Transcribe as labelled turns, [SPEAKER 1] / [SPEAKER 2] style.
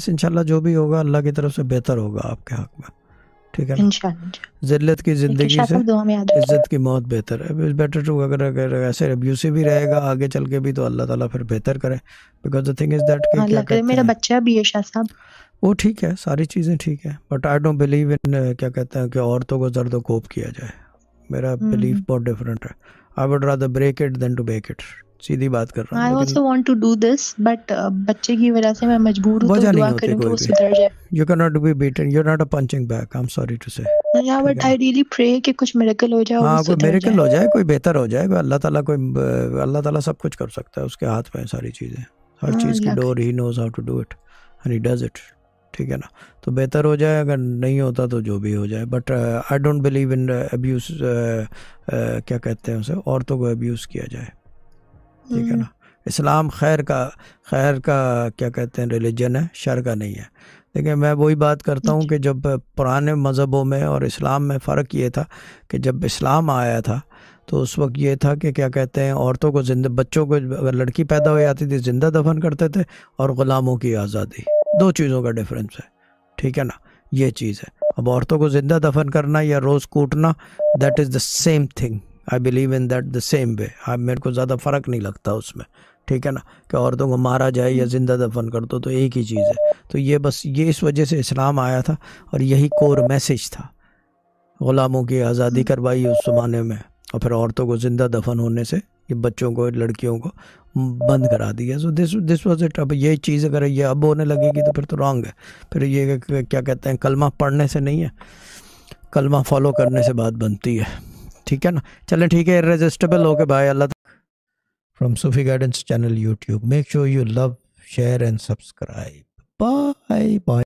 [SPEAKER 1] انشاءاللہ جو بھی ہوگا اللہ کی طرف سے بہتر ہوگا آپ کے حق میں، ٹھیک ہے نا.
[SPEAKER 2] انشاءاللہ.
[SPEAKER 1] ذلت کی زندگی سے
[SPEAKER 2] دعا میں یاد رکھیں.
[SPEAKER 1] عزت کی موت بہتر ہے. بیٹر ٹو اگر ایسے ابیوسو بھی رہے گا آگے چل کے بھی تو اللہ تعالیٰ پھر بہتر کرے. Because the thing is that کہ کیا
[SPEAKER 2] اللہ کرے
[SPEAKER 1] کہتے
[SPEAKER 2] میرا
[SPEAKER 1] ہیں
[SPEAKER 2] بچہ بھی ہے شاہ صاحب.
[SPEAKER 1] وہ ٹھیک ہے، ساری چیزیں ٹھیک ہے، but I don't believe in کیا کہتے ہیں کہ عورتوں کو زرد و کوب کیا جائے. میرا بلیف بہت ڈفرینٹ ہے. I would rather break it than to back it. سیدھی بات کر رہا
[SPEAKER 2] I
[SPEAKER 1] ہوں.
[SPEAKER 2] also want to do this, but بچے کی وجہ سے میں مجبور ہوں تو
[SPEAKER 1] وجہ نہیں
[SPEAKER 2] دعا
[SPEAKER 1] ہوتی
[SPEAKER 2] کروں کہ
[SPEAKER 1] کوئی
[SPEAKER 2] وہ
[SPEAKER 1] بھی.
[SPEAKER 2] سدھر جائے.
[SPEAKER 1] You cannot be beaten. You're not a punching bag. I'm sorry to say.
[SPEAKER 2] Yeah, but I really pray کہ کچھ میریکل ہو جائے اور وہ
[SPEAKER 1] ہاں کوئی
[SPEAKER 2] سدھر
[SPEAKER 1] میریکل
[SPEAKER 2] جائے.
[SPEAKER 1] ہو جائے، کوئی بہتر ہو جائے. اللہ تعالیٰ سب کچھ کر سکتا ہے، اس کے ہاتھ میں ساری چیزیں. ہر چیز کی ڈور he knows how to do it and he does it. ٹھیک ہے نا. تو بہتر ہو جائے، اگر نہیں ہوتا تو جو بھی ہو جائے. But I don't believe in abuse, کیا کہتے ہیں اسے، عورتوں کو ابیوز کیا جائے. ٹھیک ہے نا. اسلام خیر کا کیا کہتے ہیں ریلیجن ہے، شر کا نہیں ہے. دیکھیں میں وہی بات کرتا ہوں کہ جب پرانے مذہبوں میں اور اسلام میں فرق یہ تھا کہ جب اسلام آیا تھا تو اس وقت یہ تھا کہ کیا کہتے ہیں عورتوں کو بچوں کو اگر لڑکی پیدا ہو جاتی تھی زندہ دفن کرتے تھے، اور غلاموں کی آزادی. دو چیزوں کا ڈفرینس ہے. ٹھیک ہے نا. یہ چیز ہے. اب عورتوں کو زندہ دفن کرنا یا روز کوٹنا، that is the same thing. I believe in that the same way. میرے کو زیادہ فرق نہیں لگتا اس میں. ٹھیک ہے نا. کہ عورتوں کو مارا جائے یا زندہ دفن کر دو تو ایک ہی چیز ہے. تو یہ بس یہ اس وجہ سے اسلام آیا تھا اور یہی کور میسیج تھا. غلاموں کی آزادی کروائی اس زمانے میں، اور پھر عورتوں کو زندہ دفن ہونے سے یہ بچوں کو لڑکیوں کو بند کرا دیا. سو دس واز اٹ. اب یہ چیز اگر یہ اب ہونے لگے گی تو پھر تو رانگ ہے. پھر یہ کیا کہتے ہیں کلمہ پڑھنے سے نہیں ہے، کلمہ فالو کرنے سے بات بنتی ہے. ٹھیک ہے نا. چلیں ٹھیک ہے. ارریزسٹیبل ہو کے بھائی. اللہ from Sufi Guidance channel YouTube. Make sure you love, share and subscribe. Bye.